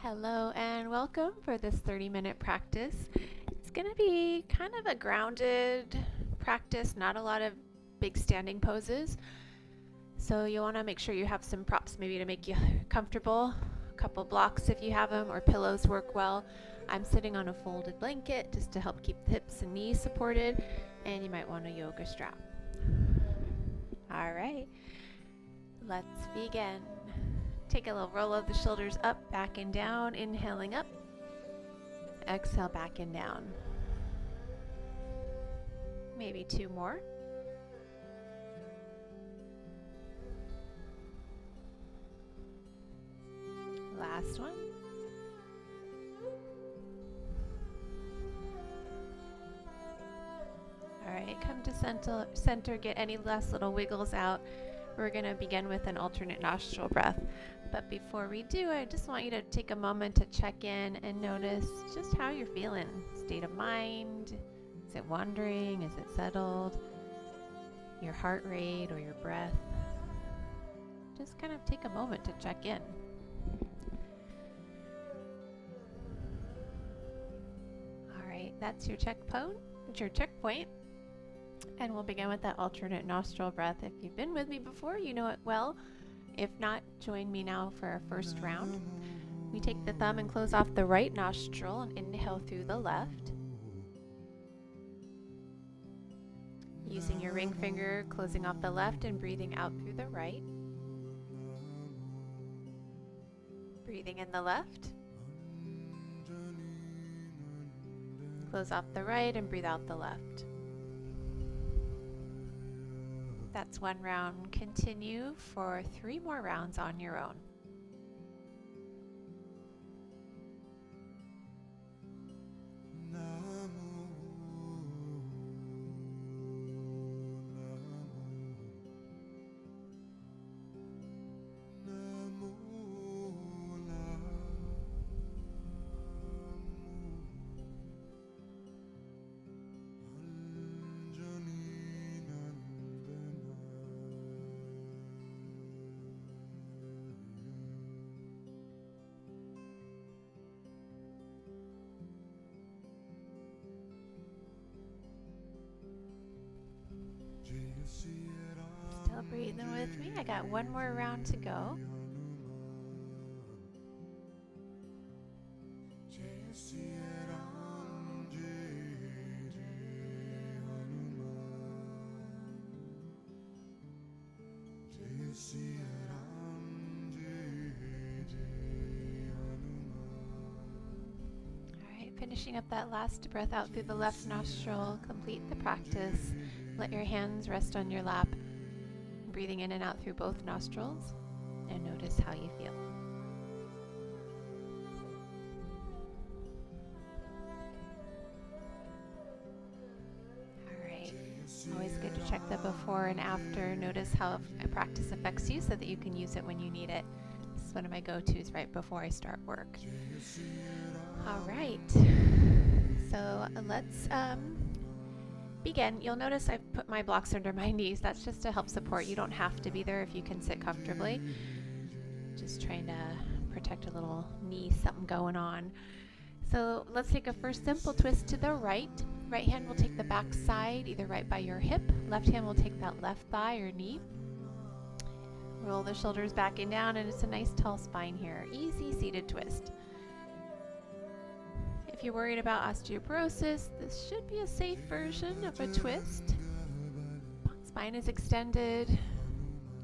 Hello and welcome for this 30-minute practice. It's going to be kind of a grounded practice, not a lot of big standing poses. So you want to make sure you have some props maybe to make you comfortable. A couple blocks if you have them, or pillows work well. I'm sitting on a folded blanket just to help keep the hips and knees supported, and you might want a yoga strap. All right, let's begin. Take a little roll of the shoulders up, back and down, inhaling up. Exhale, back and down. Maybe two more. Last one. All right, come to center, get any last little wiggles out. We're going to begin with an alternate nostril breath. But before we do, I just want you to take a moment to check in and notice just how you're feeling. State of mind. Is it wandering? Is it settled? Your heart rate or your breath? Just kind of take a moment to check in. All right, that's your checkpoint. And we'll begin with that alternate nostril breath. If you've been with me before, you know it well. If not, join me now for our first round. We take the thumb and close off the right nostril and inhale through the left. Using your ring finger, closing off the left and breathing out through the right. Breathing in the left. Close off the right and breathe out the left. That's one round. Continue for 3 more rounds on your own. Still breathing with me. I got one more round to go. Alright, finishing up that last breath out through the left nostril. Complete the practice. Let your hands rest on your lap. Breathing in and out through both nostrils, and notice how you feel. Alright, always good to check the before and after. Notice how a practice affects you so that you can use it when you need it. This is one of my go-tos right before I start work. Alright, so let's begin. You'll notice I've put my blocks under my knees. That's just to help support. You don't have to be there if you can sit comfortably. Just trying to protect a little knee, something going on. So let's take a first simple twist to the right. Right hand will take the back side, either right by your hip. Left hand will take that left thigh or knee. Roll the shoulders back and down, and it's a nice tall spine here. Easy seated twist. If you're worried about osteoporosis, this should be a safe version of a twist. Spine is extended.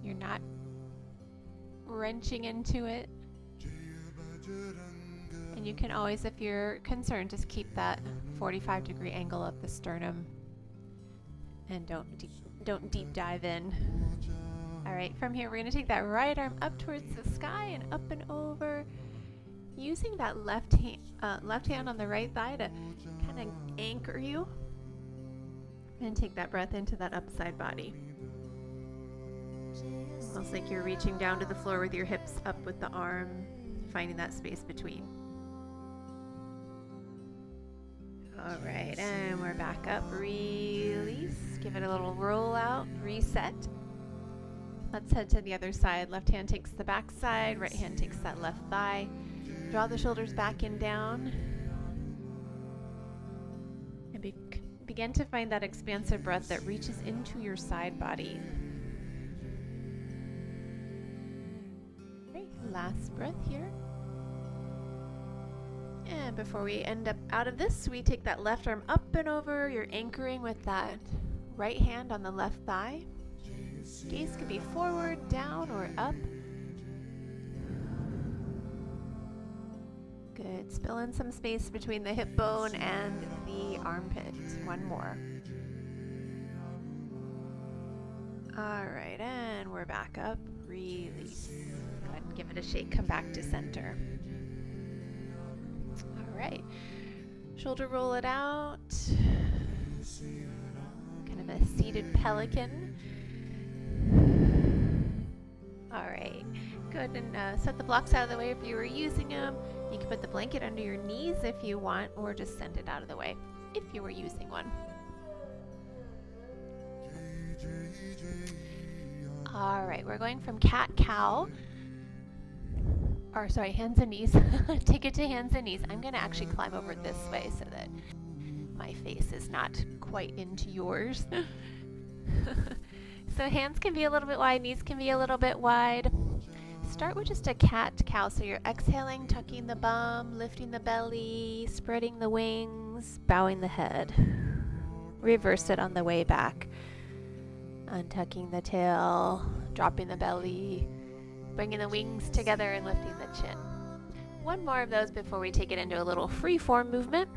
You're not wrenching into it. And you can always, if you're concerned, just keep that 45-degree angle of the sternum and don't deep dive in. All right, from here we're going to take that right arm up towards the sky and up and over. Using that left hand on the right thigh to kind of anchor you, and take that breath into that upside body. Almost like you're reaching down to the floor with your hips up with the arm, finding that space between. All right, and we're back up. Release. Give it a little roll out. Reset. Let's head to the other side. Left hand takes the back side, right hand takes that left thigh. Draw the shoulders back and down. And begin to find that expansive breath that reaches into your side body. Great. Last breath here. And before we end up out of this, we take that left arm up and over. You're anchoring with that right hand on the left thigh. Gaze could be forward, down, or up. Good. Spill in some space between the hip bone and the armpit. One more. All right, and we're back up. Release. Go ahead and give it a shake. Come back to center. All right. Shoulder roll it out. Kind of a seated pelican. All right. Go ahead and set the blocks out of the way if you were using them. You can put the blanket under your knees if you want, or just send it out of the way if you were using one. All right, we're going from cat-cow, or sorry, hands and knees. Take it to hands and knees. I'm going to actually climb over this way so that my face is not quite into yours. So hands can be a little bit wide, knees can be a little bit wide. Start with just a cat-cow. So you're exhaling, tucking the bum, lifting the belly, spreading the wings, bowing the head. Reverse it on the way back. Untucking the tail, dropping the belly, bringing the wings together and lifting the chin. One more of those before we take it into a little free form movement.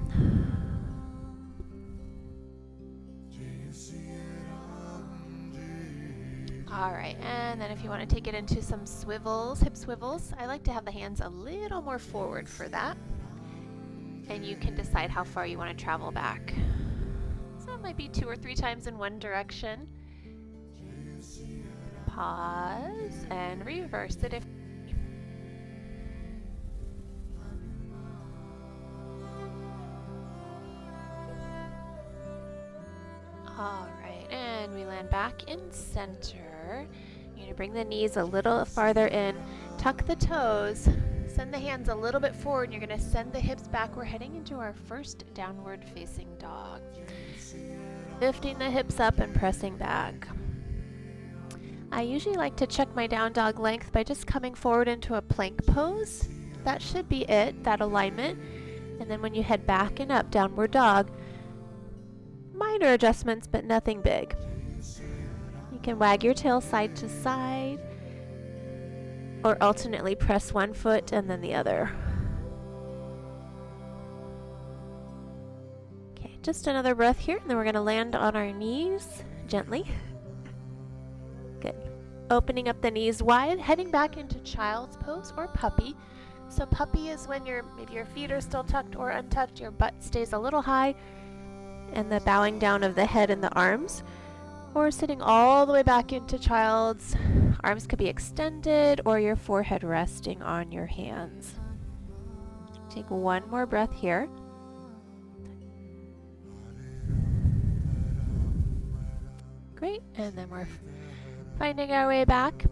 All right, and then if you want to take it into some swivels, hip swivels, I like to have the hands a little more forward for that. And you can decide how far you want to travel back. So it might be 2 or 3 times in one direction. Pause and reverse it if all right, and we land back in center. You're going to bring the knees a little farther in, tuck the toes, send the hands a little bit forward, and you're going to send the hips back. We're heading into our first downward facing dog. Lifting the hips up and pressing back. I usually like to check my down dog length by just coming forward into a plank pose. That should be it, that alignment. And then when you head back and up, downward dog, minor adjustments, but nothing big. You can wag your tail side to side, or alternately press one foot and then the other. Okay, just another breath here, and then we're going to land on our knees gently. Good. Opening up the knees wide, heading back into child's pose or puppy. So puppy is when maybe your feet are still tucked or untucked, your butt stays a little high, and the bowing down of the head and the arms. Or sitting all the way back into child's. Arms could be extended or your forehead resting on your hands. Take one more breath here. Great, and then we're finding our way back.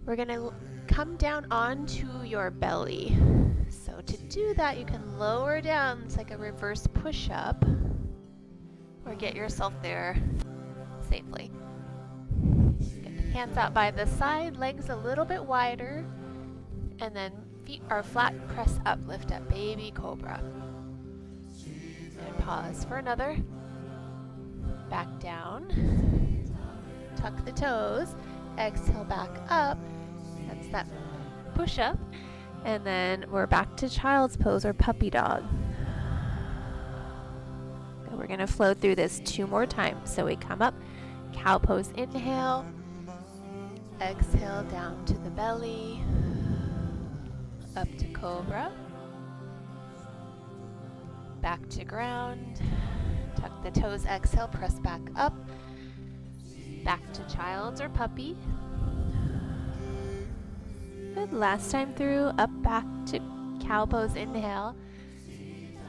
We're going to come down onto your belly. So to do that, you can lower down. It's like a reverse push-up, or get yourself there safely. Good. Hands out by the side, legs a little bit wider, and then feet are flat, press up, lift up, baby cobra. And pause for another. Back down. Tuck the toes, exhale back up. That's that push up. And then we're back to child's pose or puppy dog. Okay, we're going to flow through this 2 more times. So we come up, cow pose, inhale, exhale down to the belly, up to cobra, back to ground, tuck the toes, exhale, press back up, back to child's or puppy. Good. Last time through, up back to cow pose, inhale,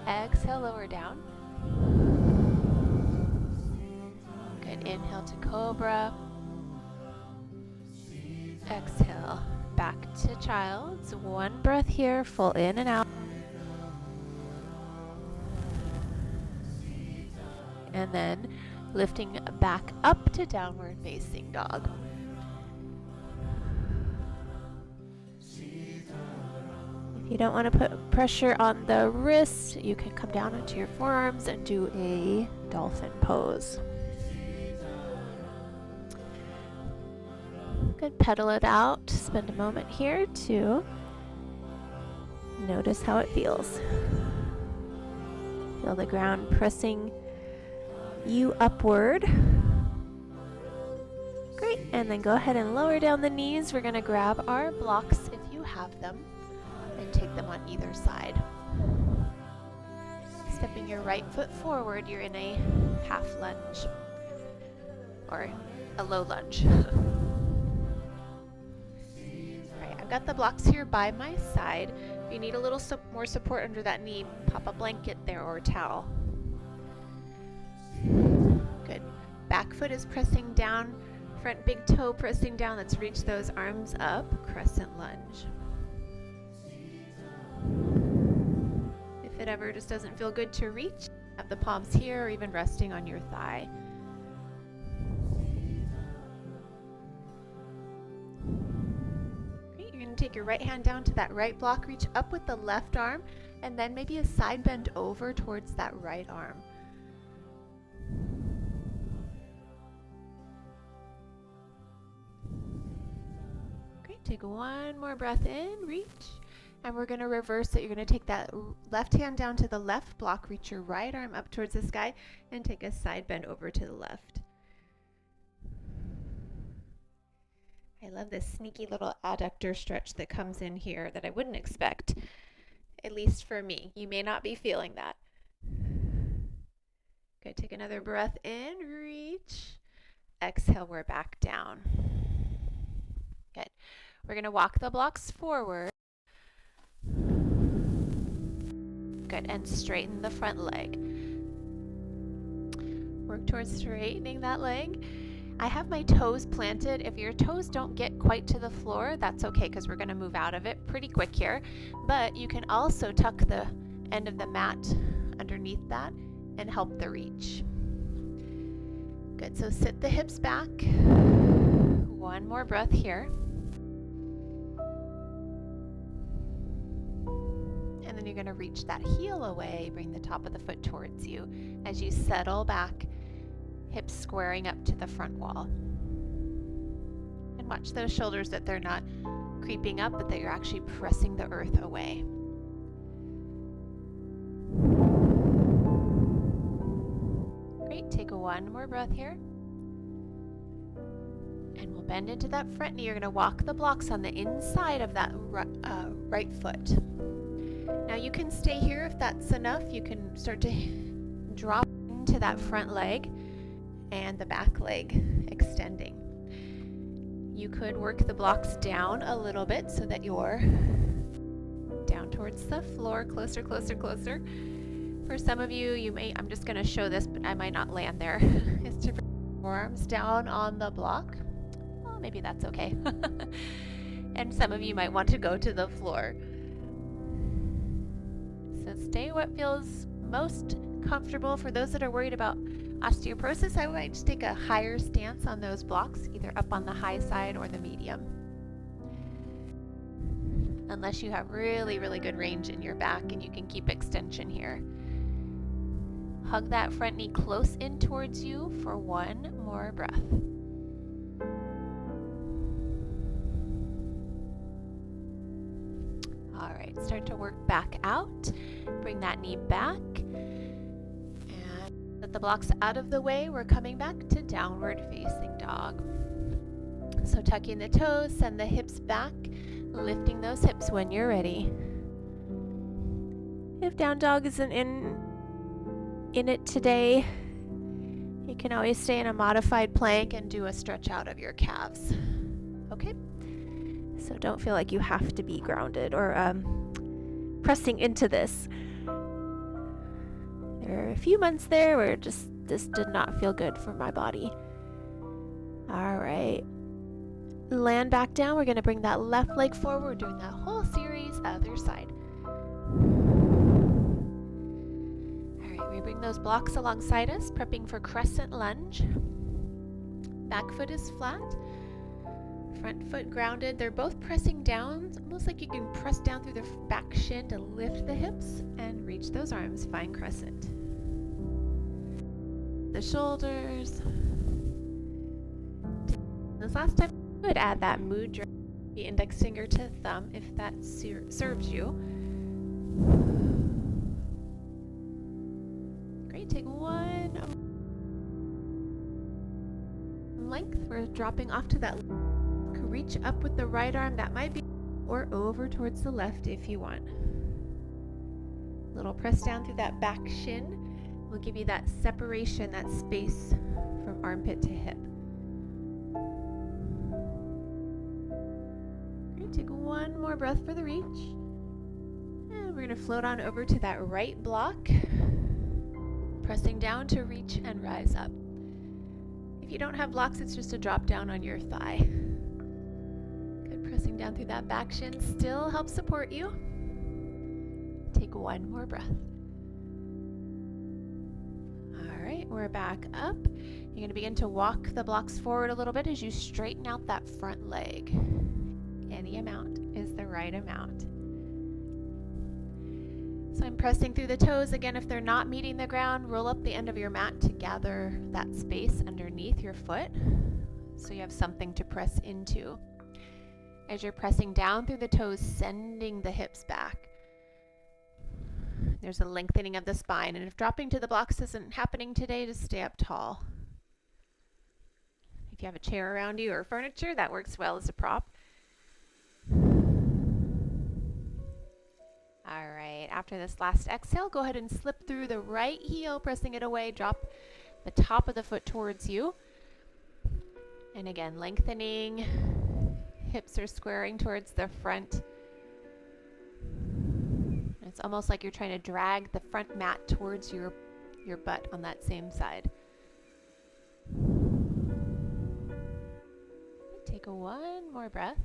exhale, lower down. Good. Inhale to cobra, exhale back to child's. One breath here, full in and out. And then lifting back up to downward facing dog. If you don't want to put pressure on the wrist, you can come down onto your forearms and do a dolphin pose. Good, pedal it out. Spend a moment here to notice how it feels. Feel the ground pressing you upward. Great, and then go ahead and lower down the knees. We're gonna grab our blocks if you have them and take them on either side. Stepping your right foot forward, you're in a half lunge or a low lunge. I've got the blocks here by my side. If you need a little more support under that knee, pop a blanket there or a towel. Good. Back foot is pressing down, front big toe pressing down. Let's reach those arms up, crescent lunge. If it ever just doesn't feel good to reach, have the palms here or even resting on your thigh. Take your right hand down to that right block, reach up with the left arm, and then maybe a side bend over towards that right arm. Great, take one more breath in, reach, and we're going to reverse it. You're going to take that left hand down to the left block, reach your right arm up towards the sky, and take a side bend over to the left. I love this sneaky little adductor stretch that comes in here that I wouldn't expect, at least for me. You may not be feeling that. Good, take another breath in, reach. Exhale, we're back down. Good. We're going to walk the blocks forward. Good, and straighten the front leg. Work towards straightening that leg. I have my toes planted. If your toes don't get quite to the floor, that's okay because we're going to move out of it pretty quick here. But you can also tuck the end of the mat underneath that and help the reach. Good, so sit the hips back. One more breath here. And then you're going to reach that heel away, bring the top of the foot towards you as you settle back. Hips squaring up to the front wall. And watch those shoulders that they're not creeping up, but that you're actually pressing the earth away. Great, take one more breath here. And we'll bend into that front knee. You're going to walk the blocks on the inside of that right foot. Now you can stay here if that's enough. You can start to drop into that front leg and the back leg extending. You could work the blocks down a little bit so that you're down towards the floor, closer, closer, closer. For some of you, I'm just going to show this, but I might not land there, is to bring your forearms down on the block. Well, maybe that's okay. And some of you might want to go to the floor. So stay what feels most comfortable. For those that are worried about osteoporosis, I might just take a higher stance on those blocks, either up on the high side or the medium. Unless you have really, really good range in your back and you can keep extension here. Hug that front knee close in towards you for one more breath. All right, start to work back out. Bring that knee back. Let the blocks out of the way. We're coming back to downward facing dog. So tucking the toes, send the hips back, lifting those hips when you're ready. If down dog isn't in it today, you can always stay in a modified plank and do a stretch out of your calves. Okay? So don't feel like you have to be grounded or pressing into this. There are a few months there where this did not feel good for my body. All right. land back down. We're going to bring that left leg forward, doing that whole series, other side. All right, we bring those blocks alongside us, prepping for crescent lunge. Back foot is flat, front foot grounded. They're both pressing down. It's almost like you can press down through the back shin to lift the hips and reach those arms. Find crescent. The shoulders. This last time, I would add that mudra, the index finger to thumb, if that serves you. Great. Take one length. We're dropping off to that. Reach up with the right arm. That might be, or over towards the left if you want. Little press down through that back shin will give you that separation, that space from armpit to hip. Great. Take one more breath for the reach. And we're going to float on over to that right block, pressing down to reach and rise up. If you don't have blocks, it's just a drop down on your thigh. Good. Pressing down through that back shin still helps support you. Take one more breath. All right, we're back up. You're going to begin to walk the blocks forward a little bit as you straighten out that front leg. Any amount is the right amount. So I'm pressing through the toes. Again, if they're not meeting the ground, roll up the end of your mat to gather that space underneath your foot so you have something to press into. As you're pressing down through the toes, sending the hips back. There's a lengthening of the spine, and if dropping to the blocks isn't happening today, just stay up tall. If you have a chair around you or furniture, that works well as a prop. All right, after this last exhale, go ahead and slip through the right heel, pressing it away. Drop the top of the foot towards you. And again, lengthening. Hips are squaring towards the front. It's almost like you're trying to drag the front mat towards your butt on that same side. Take one more breath.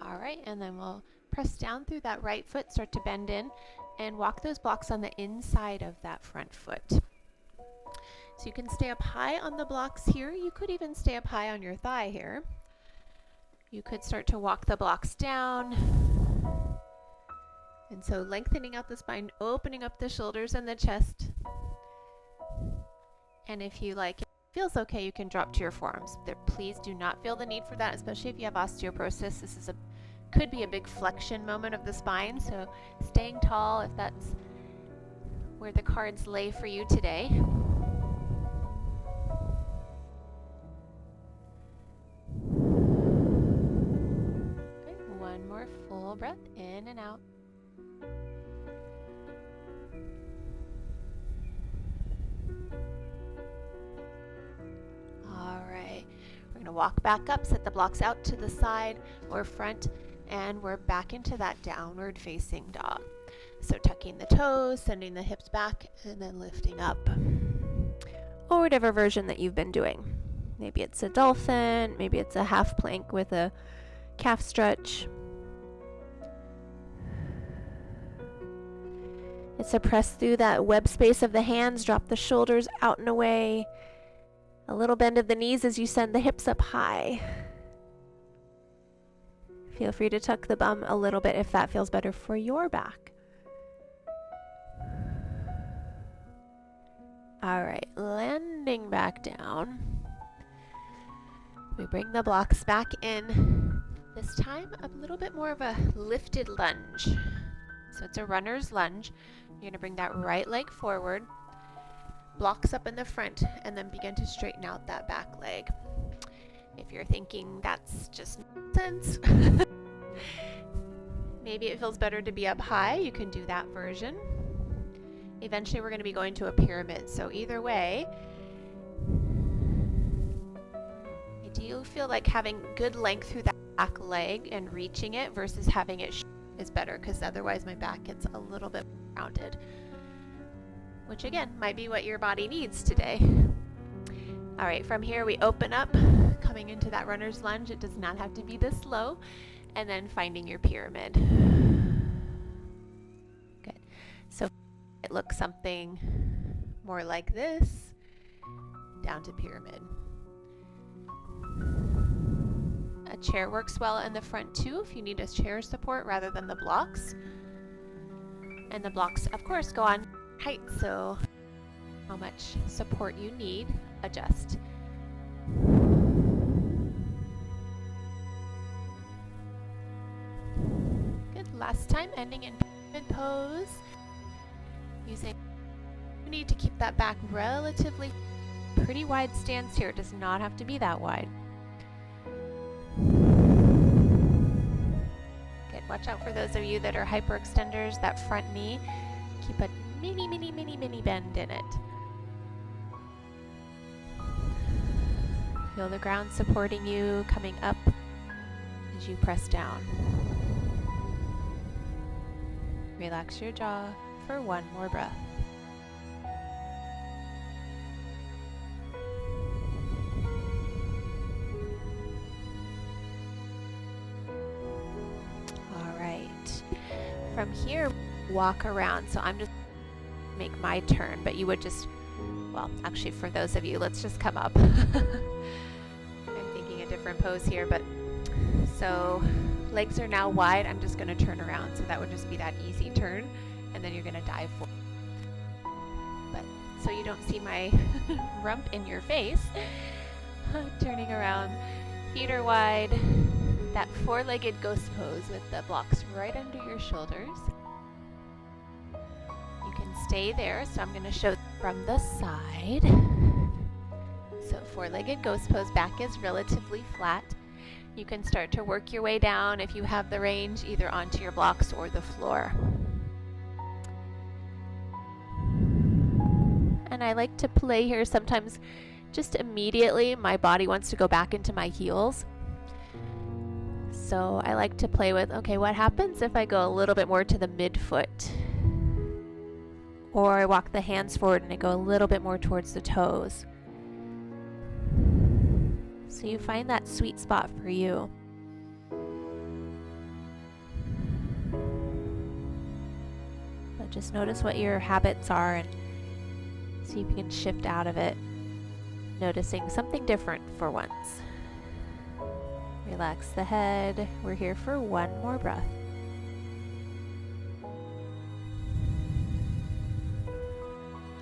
All right, and then we'll press down through that right foot, start to bend in, and walk those blocks on the inside of that front foot. So you can stay up high on the blocks here. You could even stay up high on your thigh here. You could start to walk the blocks down. And so lengthening out the spine, opening up the shoulders and the chest. And if you like, it feels okay, you can drop to your forearms. Please do not feel the need for that, especially if you have osteoporosis. This is could be a big flexion moment of the spine. So staying tall, if that's where the cards lay for you today. Okay, one more full breath in and out. All right, we're going to walk back up, set the blocks out to the side or front, and we're back into that downward facing dog. So tucking the toes, sending the hips back, and then lifting up. Or whatever version that you've been doing. Maybe it's a dolphin, maybe it's a half plank with a calf stretch. It's a press through that web space of the hands, drop the shoulders out and away. A little bend of the knees as you send the hips up high. Feel free to tuck the bum a little bit if that feels better for your back. All right, landing back down. We bring the blocks back in. This time, a little bit more of a lifted lunge. So it's a runner's lunge. You're going to bring that right leg forward, blocks up in the front, and then begin to straighten out that back leg. If you're thinking that's just nonsense, maybe it feels better to be up high, you can do that version. Eventually we're going to be going to a pyramid, so either way, do you feel like having good length through that back leg and reaching it versus having it is better, because otherwise my back gets a little bit rounded. which again might be what your body needs today. All right, from here we open up, coming into that runner's lunge. It does not have to be this low, and then finding your pyramid. Good. So it looks something more like this, down to pyramid. A chair works well in the front too if you need a chair support rather than the blocks. And the blocks, of course, go on height, so how much support you need, adjust. Good. Last time, ending in pyramid pose. You need to keep that back relatively pretty wide stance here. It does not have to be that wide. Good. Watch out for those of you that are hyperextenders, that front knee. Keep a mini bend in it. Feel the ground supporting you, coming up as you press down. Relax your jaw for one more breath. All right. From here, walk around. So I'm just make my turn, but you would just, well, actually for those of you, let's just come up. I'm thinking a different pose here, but so legs are now wide. I'm just going to turn around. So that would just be that easy turn, and then you're going to dive forward. But so you don't see my rump in your face, turning around, feet are wide, that four-legged ghost pose with the blocks right under your shoulders. You can stay there, so I'm going to show from the side. So four-legged ghost pose, back is relatively flat. You can start to work your way down if you have the range, either onto your blocks or the floor. And I like to play here sometimes just immediately my body wants to go back into my heels. So I like to play with, okay, what happens if I go a little bit more to the midfoot? Or I walk the hands forward and I go a little bit more towards the toes. So you find that sweet spot for you. But just notice what your habits are and see if you can shift out of it, noticing something different for once. Relax the head. We're here for one more breath.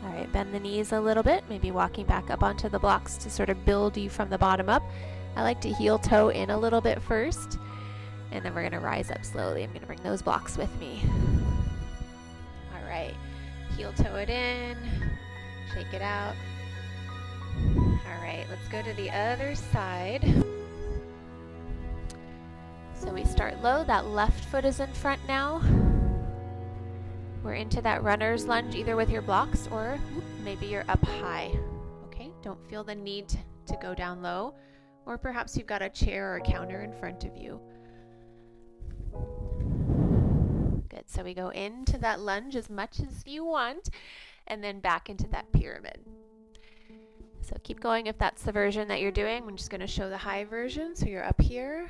All right, bend the knees a little bit, maybe walking back up onto the blocks to sort of build you from the bottom up. I like to heel toe in a little bit first, and then we're going to rise up slowly. I'm going to bring those blocks with me. All right, heel toe it in, shake it out. All right, let's go to the other side. So we start low, that left foot is in front now. We're into that runner's lunge, either with your blocks or maybe you're up high. Okay, don't feel the need to go down low, or perhaps you've got a chair or a counter in front of you. Good, so we go into that lunge as much as you want, and then back into that pyramid. So keep going if that's the version that you're doing. I'm just going to show the high version. So you're up here,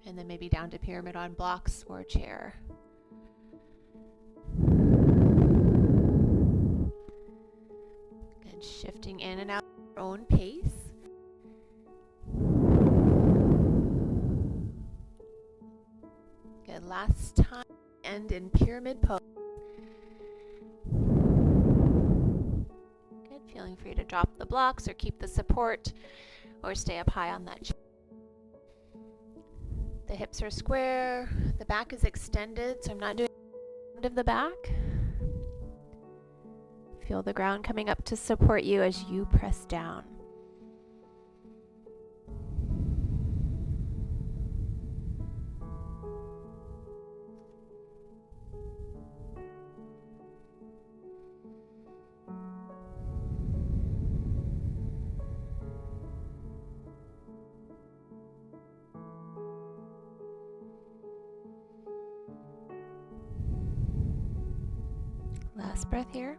and then maybe down to pyramid on blocks or a chair. Good, shifting in and out at your own pace. Good, last time, end in pyramid pose. Good, feeling free to drop the blocks or keep the support or stay up high on that chair. The hips are square, the back is extended, so I'm not doing the end of the back. Feel the ground coming up to support you as you press down. Last breath here.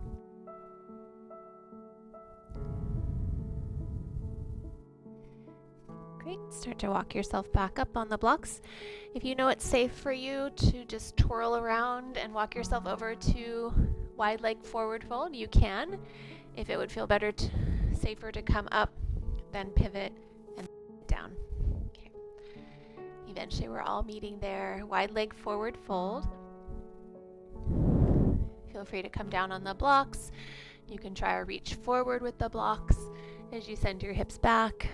Great. Start to walk yourself back up on the blocks. If you know it's safe for you to just twirl around and walk yourself over to wide leg forward fold, you can. If it would feel safer to come up, then pivot and down. Okay. Eventually we're all meeting there. Wide leg forward fold. Feel free to come down on the blocks. You can try or reach forward with the blocks as you send your hips back.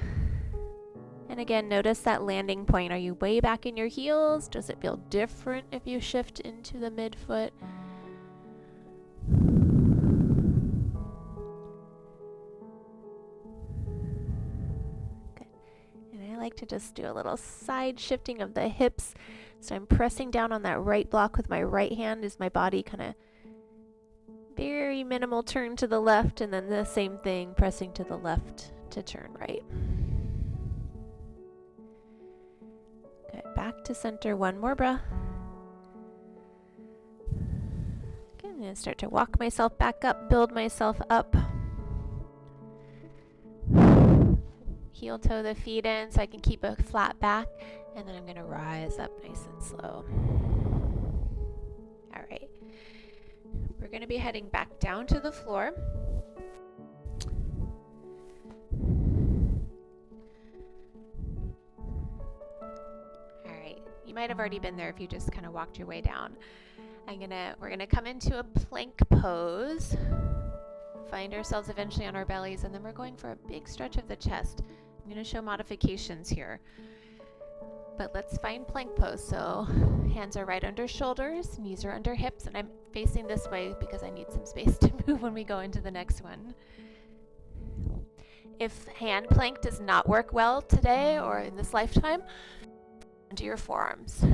And again, notice that landing point. Are you way back in your heels? Does it feel different if you shift into the midfoot? Good. And I like to just do a little side shifting of the hips. So I'm pressing down on that right block with my right hand as my body kind of very minimal turn to the left, and then the same thing, pressing to the left to turn right. Good. Back to center. One more breath. Okay, I'm going to start to walk myself back up, build myself up. Heel toe the feet in so I can keep a flat back, and then I'm going to rise up nice and slow. All right. We're going to be heading back down to the floor. All right. You might have already been there if you just kind of walked your way down. We're going to come into a plank pose. Find ourselves eventually on our bellies, and then we're going for a big stretch of the chest. I'm going to show modifications here. But let's find plank pose. So hands are right under shoulders, knees are under hips, and I'm facing this way because I need some space to move when we go into the next one. If hand plank does not work well today or in this lifetime, into your forearms.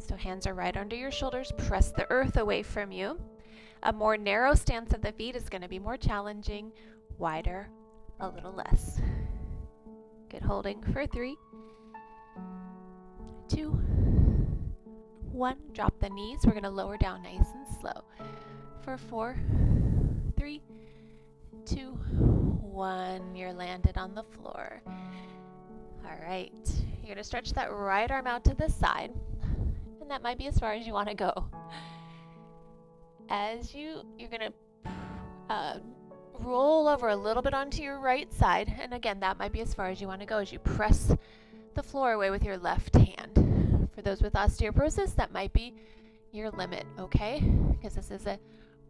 So hands are right under your shoulders, press the earth away from you. A more narrow stance of the feet is going to be more challenging, wider, a little less. Good. Holding for 3, 2, 1. Drop the knees. We're going to lower down nice and slow. For 4, 3, 2, 1. You're landed on the floor. All right. You're going to stretch that right arm out to the side, and that might be as far as you want to go. As you're going to roll over a little bit onto your right side, and again, that might be as far as you want to go as you press the floor away with your left hand. For those with osteoporosis, that might be your limit, okay? Because this is a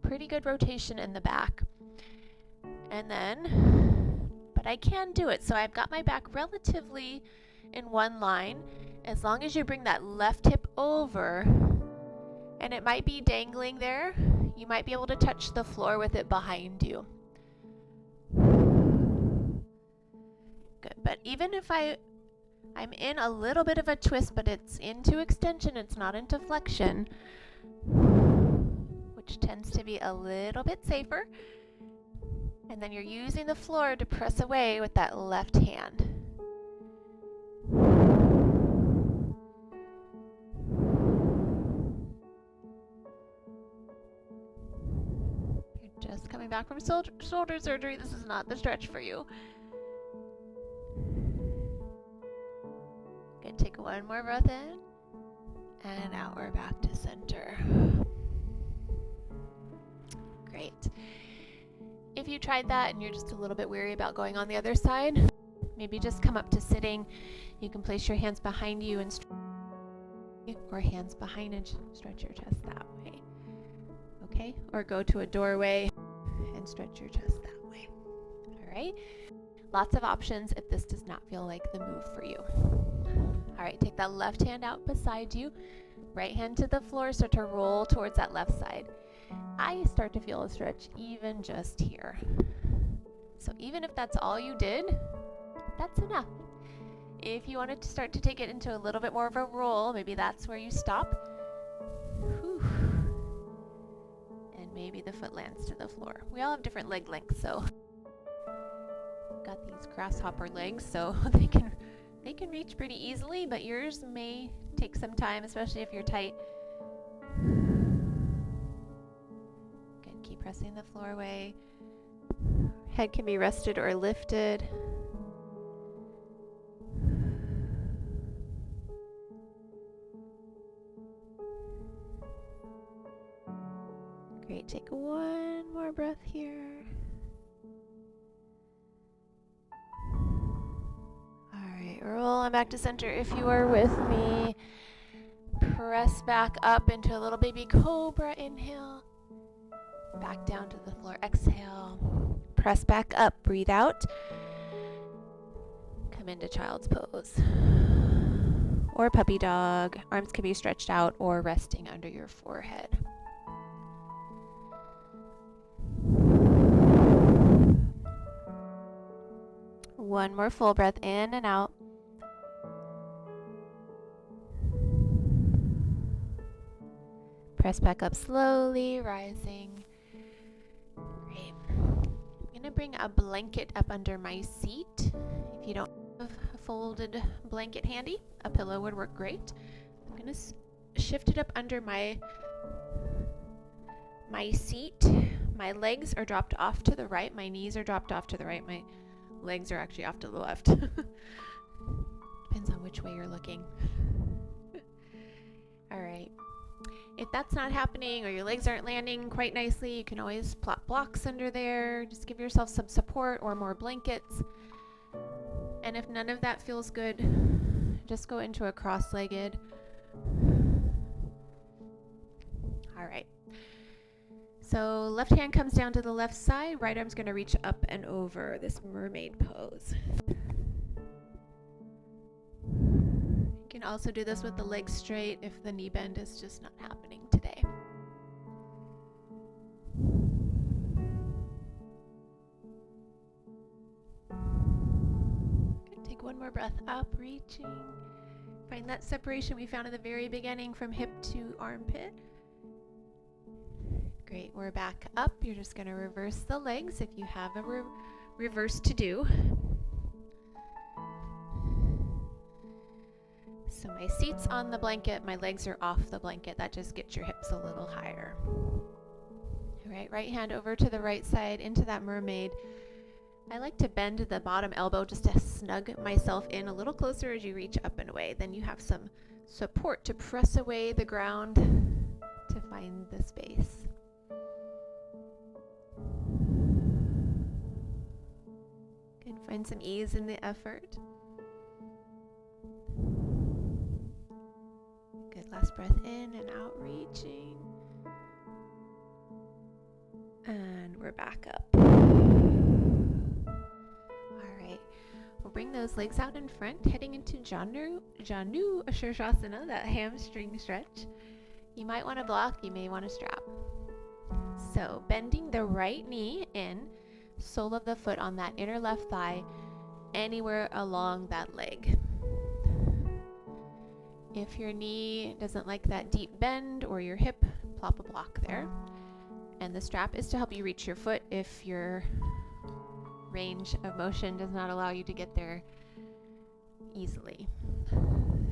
pretty good rotation in the back. And then, but I can do it, so I've got my back relatively in one line. As long as you bring that left hip over, and it might be dangling there, you might be able to touch the floor with it behind you. Good. But even if I'm in a little bit of a twist, but it's into extension, it's not into flexion, which tends to be a little bit safer. And then you're using the floor to press away with that left hand. You're just coming back from shoulder surgery. This is not the stretch for you. Good. Take one more breath in, and out. We're back to center. Great. If you tried that and you're just a little bit weary about going on the other side, maybe just come up to sitting. You can place your hands behind you and or hands behind and stretch your chest that way. Okay? Or go to a doorway and stretch your chest that way. All right? Lots of options if this does not feel like the move for you. All right, take that left hand out beside you. Right hand to the floor, start to roll towards that left side. I start to feel a stretch even just here. So even if that's all you did, that's enough. If you wanted to start to take it into a little bit more of a roll, maybe that's where you stop. Whew. And maybe the foot lands to the floor. We all have different leg lengths, so got these grasshopper legs, so they can reach pretty easily, but yours may take some time, especially if you're tight. Good. Keep pressing the floor away. Head can be rested or lifted. Great, take one more breath here. Alright, rolling back to center if you are with me. Press back up into a little baby cobra, inhale. Back down to the floor, exhale. Press back up, breathe out. Come into child's pose. Or puppy dog. Arms can be stretched out or resting under your forehead. One more full breath in and out. Press back up slowly, rising. Great. I'm going to bring a blanket up under my seat. If you don't have a folded blanket handy, a pillow would work great. I'm going to shift it up under my seat. My legs are dropped off to the right. My knees are dropped off to the right. My legs are actually off to the left. Depends on which way you're looking. All right. If that's not happening or your legs aren't landing quite nicely, you can always plop blocks under there. Just give yourself some support or more blankets. And if none of that feels good, just go into a cross-legged. All right. So left hand comes down to the left side, right arm's going to reach up and over, this mermaid pose. You can also do this with the legs straight if the knee bend is just not happening today. Good. Take one more breath up, reaching. Find that separation we found at the very beginning from hip to armpit. Great, we're back up. You're just going to reverse the legs if you have a reverse to do. So my seat's on the blanket, my legs are off the blanket. That just gets your hips a little higher. All right, right hand over to the right side into that mermaid. I like to bend the bottom elbow just to snug myself in a little closer as you reach up and away. Then you have some support to press away the ground to find the space. Good, find some ease in the effort. Good, last breath in and out, reaching. And we're back up. All right, we'll bring those legs out in front, heading into Janu Shirshasana, that hamstring stretch. You might want to block, you may want to strap. So bending the right knee in, sole of the foot on that inner left thigh, anywhere along that leg. If your knee doesn't like that deep bend or your hip, plop a block there. And the strap is to help you reach your foot if your range of motion does not allow you to get there easily.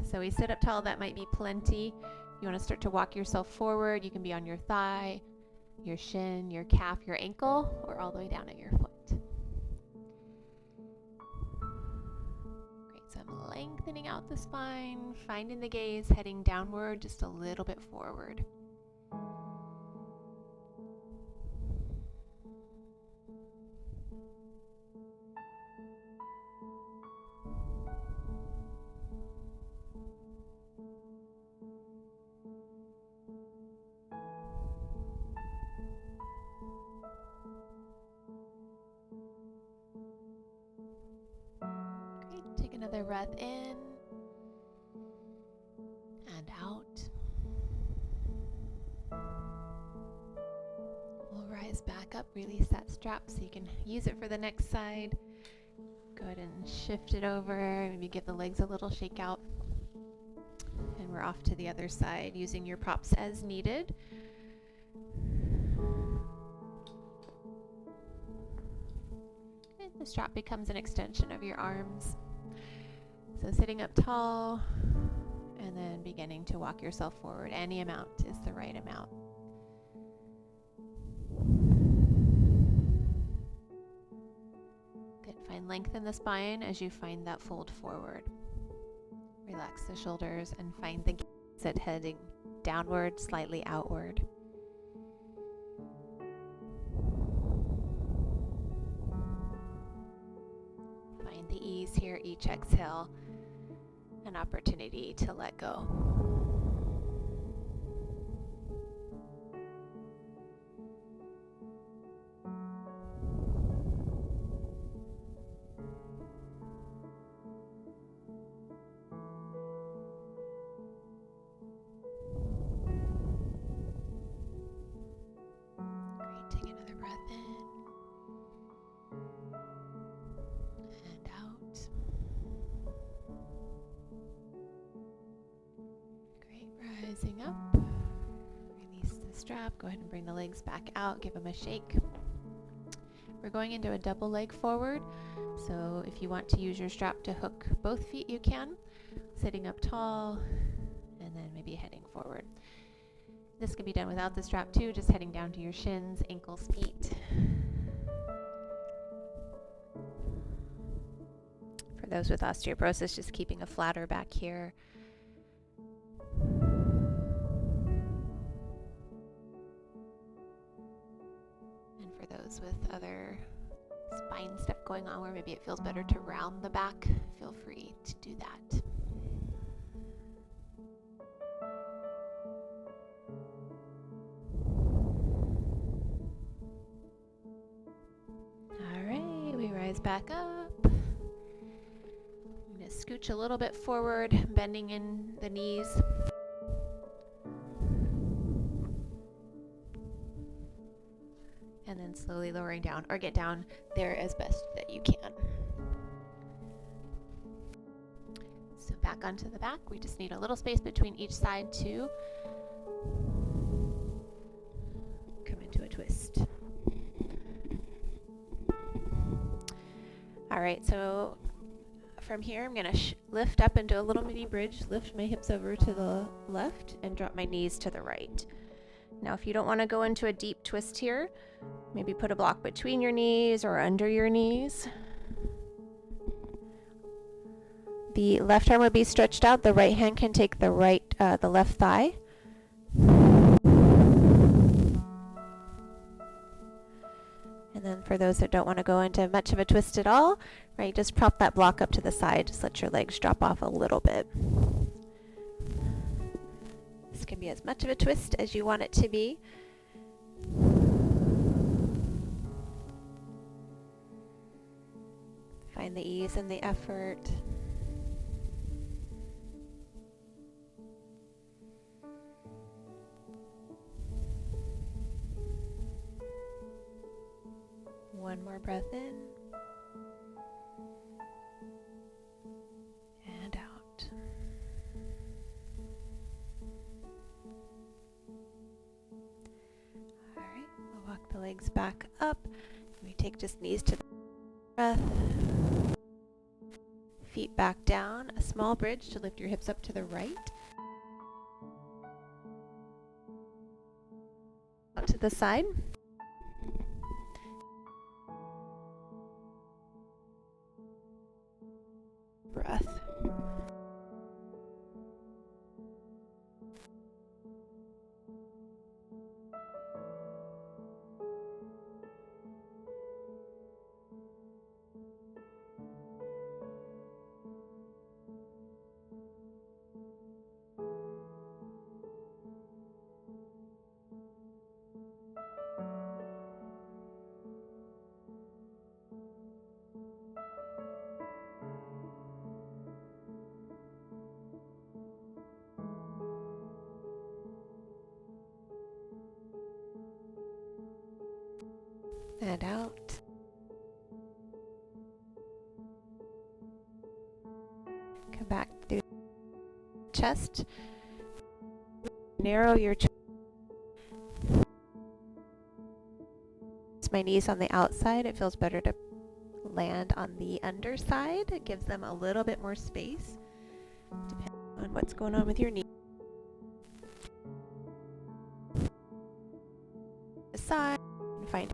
So we sit up tall, that might be plenty. You want to start to walk yourself forward. You can be on your thigh, your shin, your calf, your ankle, or all the way down at your foot. Great, so I'm lengthening out the spine, finding the gaze, heading downward just a little bit forward. Take another breath in and out. We'll rise back up, release that strap so you can use it for the next side. Go ahead and shift it over, maybe give the legs a little shake out. And we're off to the other side, using your props as needed. And the strap becomes an extension of your arms. So sitting up tall and then beginning to walk yourself forward. Any amount is the right amount. and lengthen the spine as you find that fold forward. Relax the shoulders and find the gaze heading downward, slightly outward. Find the ease here, each exhale, an opportunity to let go. Great, take another breath in and out. Great, rising up. Release the strap. Go ahead and bring the legs back out. Give them a shake. We're going into a double leg forward. So if you want to use your strap to hook both feet, you can. Sitting up tall and then maybe heading forward. This can be done without the strap too, just heading down to your shins, ankles, feet. For those with osteoporosis, just keeping a flatter back here. And for those with other spine stuff going on where maybe it feels better to round the back, feel free to do that. Back up. I'm going to scooch a little bit forward, bending in the knees. And then slowly lowering down, or get down there as best that you can. So back onto the back. We just need a little space between each side to come into a twist. All right, so from here, I'm going to lift up into a little mini bridge, lift my hips over to the left, and drop my knees to the right. Now, if you don't want to go into a deep twist here, maybe put a block between your knees or under your knees. The left arm would be stretched out. The right hand can take the left thigh. And then for those that don't want to go into much of a twist at all, right, just prop that block up to the side. Just let your legs drop off a little bit. This can be as much of a twist as you want it to be. Find the ease and the effort. One more breath in and out. All right, we'll walk the legs back up. We take just knees to the breath. Feet back down. A small bridge to lift your hips up to the right. Out to the side. Breath. And out. Come back through the chest. Narrow your chest. My knees on the outside. It feels better to land on the underside. It gives them a little bit more space, depending on what's going on with your knee. The side and find.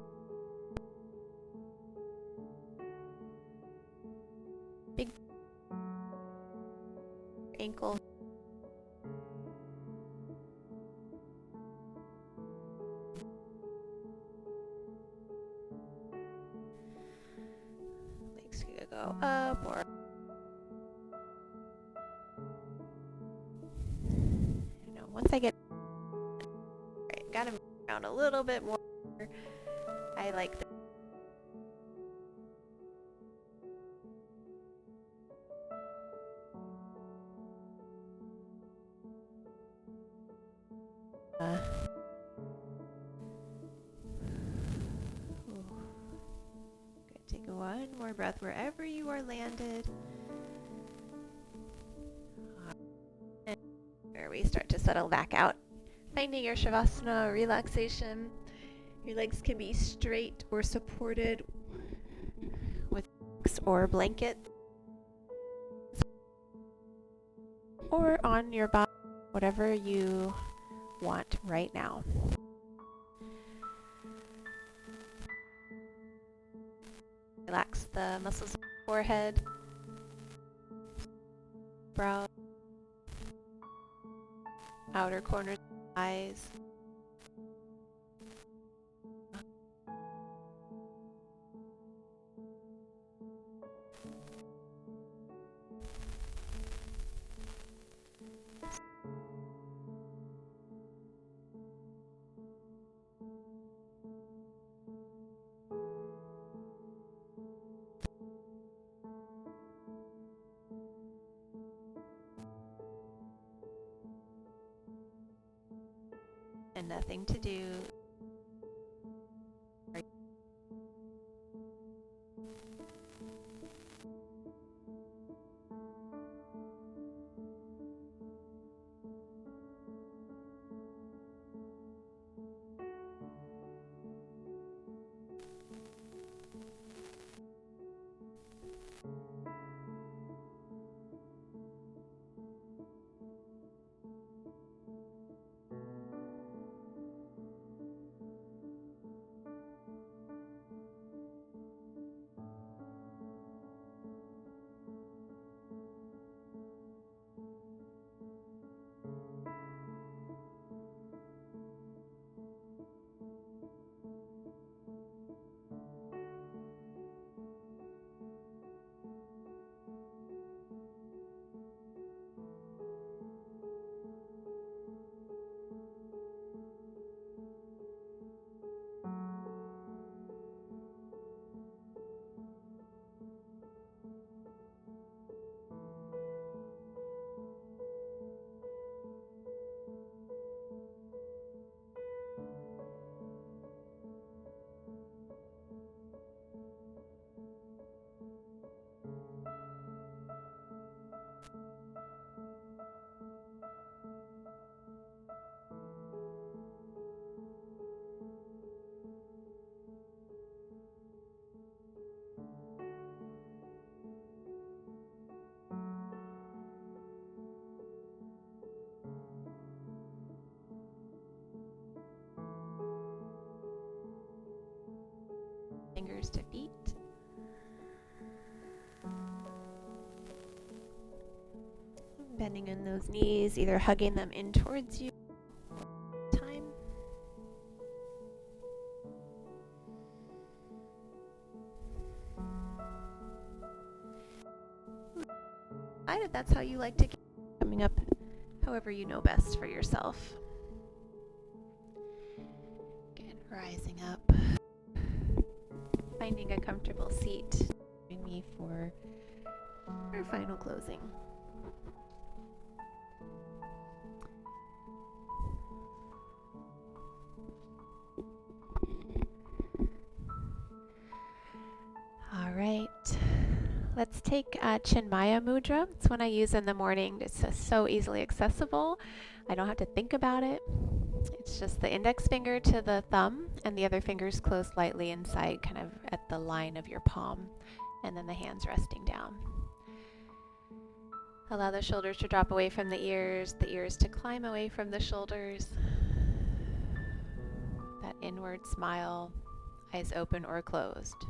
go up or once I get gotta move around a little bit more. I like this. Good. Take one more breath wherever you are landed. And where we start to settle back out. Finding your Shavasana relaxation. Your legs can be straight or supported with books or blanket, or on your body, whatever you want right now. Relax the muscles of the forehead, brow, outer corners of the eyes. And nothing to do. Fingers to feet. Bending in those knees, either hugging them in towards you or time. If that's how you like to keep coming up, however you know best for yourself. Again, rising up. Finding a comfortable seat. Join me for our final closing. All right, let's take Chinmaya Mudra. It's one I use in the morning. It's so easily accessible. I don't have to think about it. It's just the index finger to the thumb and the other fingers closed lightly inside, kind of at the line of your palm, and then the hands resting down. Allow the shoulders to drop away from the ears to climb away from the shoulders. That inward smile, eyes open or closed.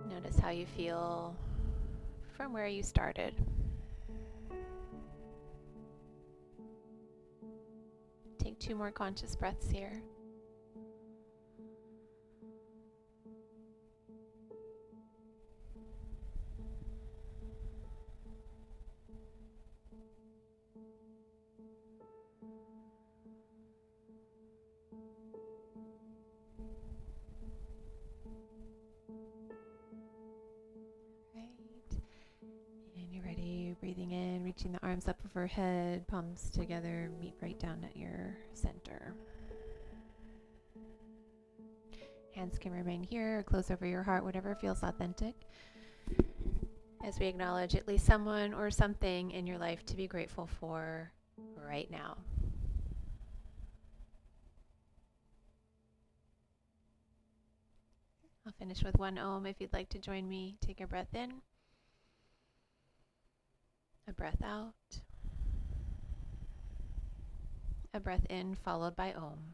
Notice how you feel from where you started. Take 2 more conscious breaths here. Reaching the arms up overhead, palms together, meet right down at your center. Hands can remain here or close over your heart, whatever feels authentic. As we acknowledge at least someone or something in your life to be grateful for right now. I'll finish with one Om. If you'd like to join me, take a breath in, a breath out, a breath in followed by Om.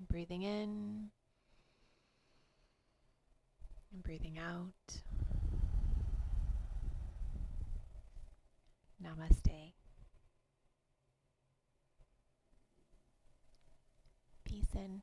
Breathing in and breathing out. Namaste. Peace in.